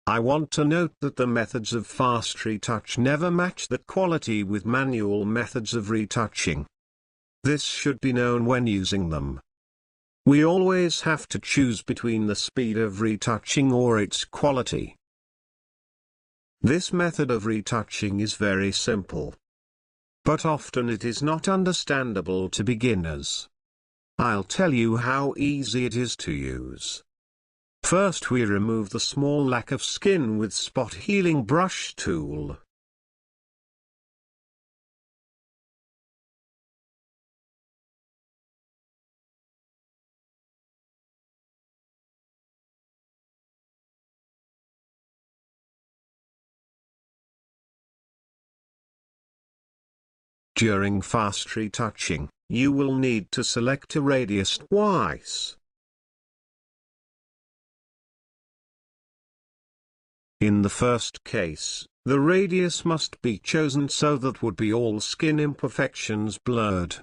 I want to note that the methods of fast retouch never match the quality with manual methods of retouching. This should be known when using them. We always have to choose between the speed of retouching or its quality. This method of retouching is very simple, but often it is not understandable to beginners. I'll tell you how easy it is to use. First, we remove the small lack of skin with spot healing brush tool. During fast retouching, you will need to select a radius twice. In the first case, the radius must be chosen so that would be all skin imperfections blurred.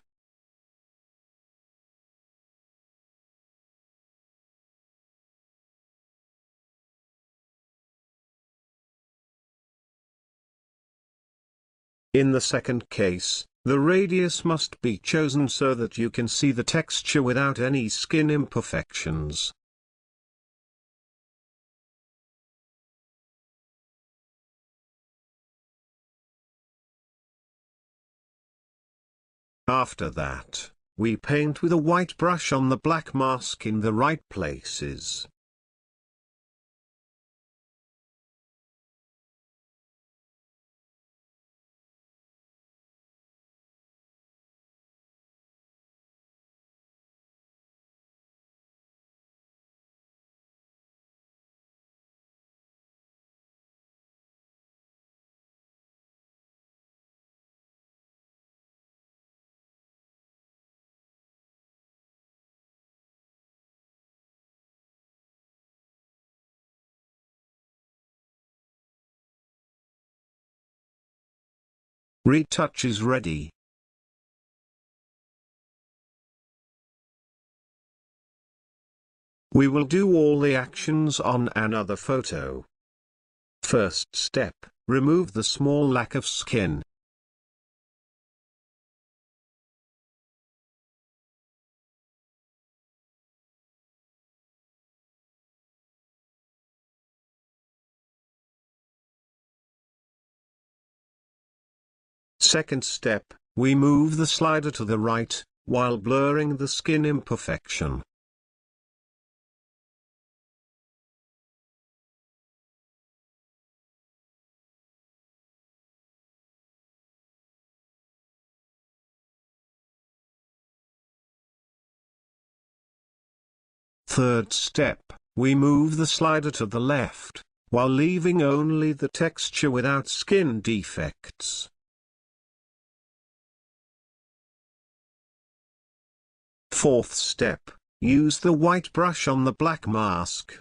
In the second case, the radius must be chosen so that you can see the texture without any skin imperfections. After that, we paint with a white brush on the black mask in the right places. Retouch is ready. We will do all the actions on another photo. First step, remove the small lack of skin. Second step, we move the slider to the right, while blurring the skin imperfection. Third step, we move the slider to the left, while leaving only the texture without skin defects. Fourth step, use the white brush on the black mask.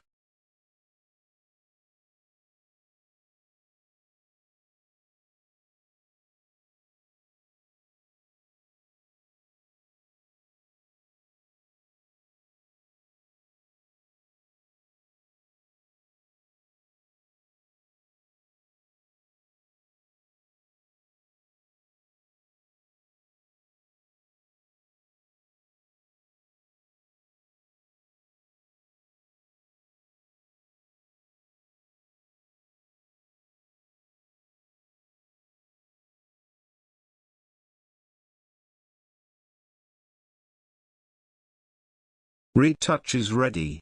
Retouch is ready.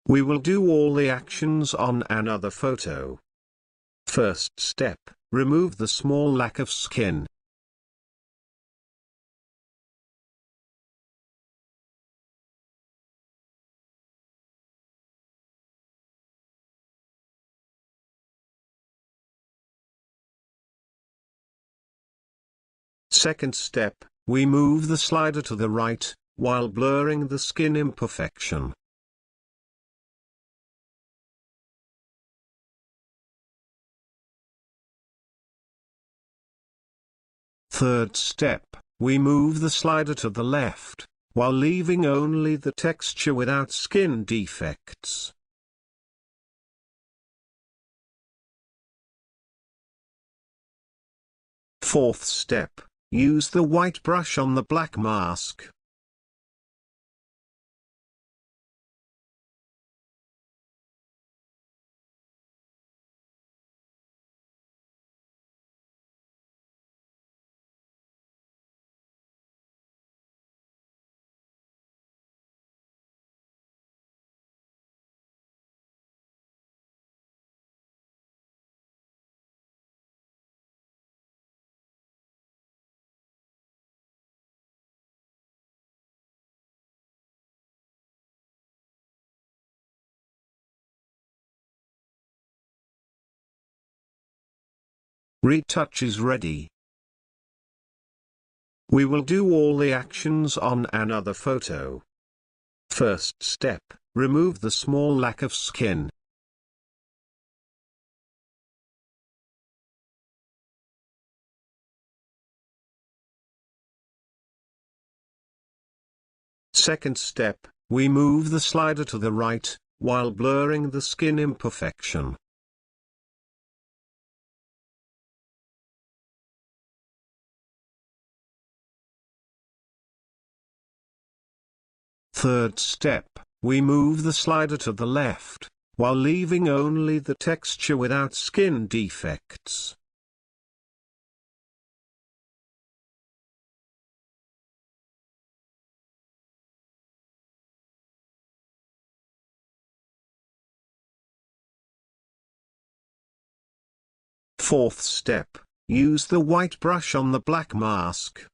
We will do all the actions on another photo. First step, remove the small lack of skin. Second step, we move the slider to the right, while blurring the skin imperfection. Third step, we move the slider to the left, while leaving only the texture without skin defects. Fourth step, use the white brush on the black mask. Retouch is ready. We will do all the actions on another photo. First step, remove the small lack of skin. Second step, we move the slider to the right, while blurring the skin imperfection. Third step, we move the slider to the left, while leaving only the texture without skin defects. Fourth step, use the white brush on the black mask.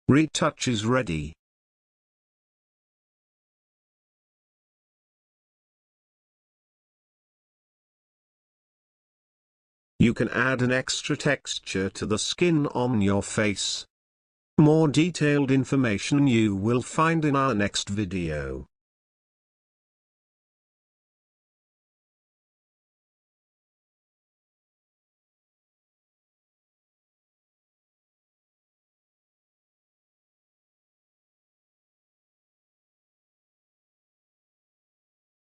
Retouch is ready. You can add an extra texture to the skin on your face. More detailed information you will find in our next video.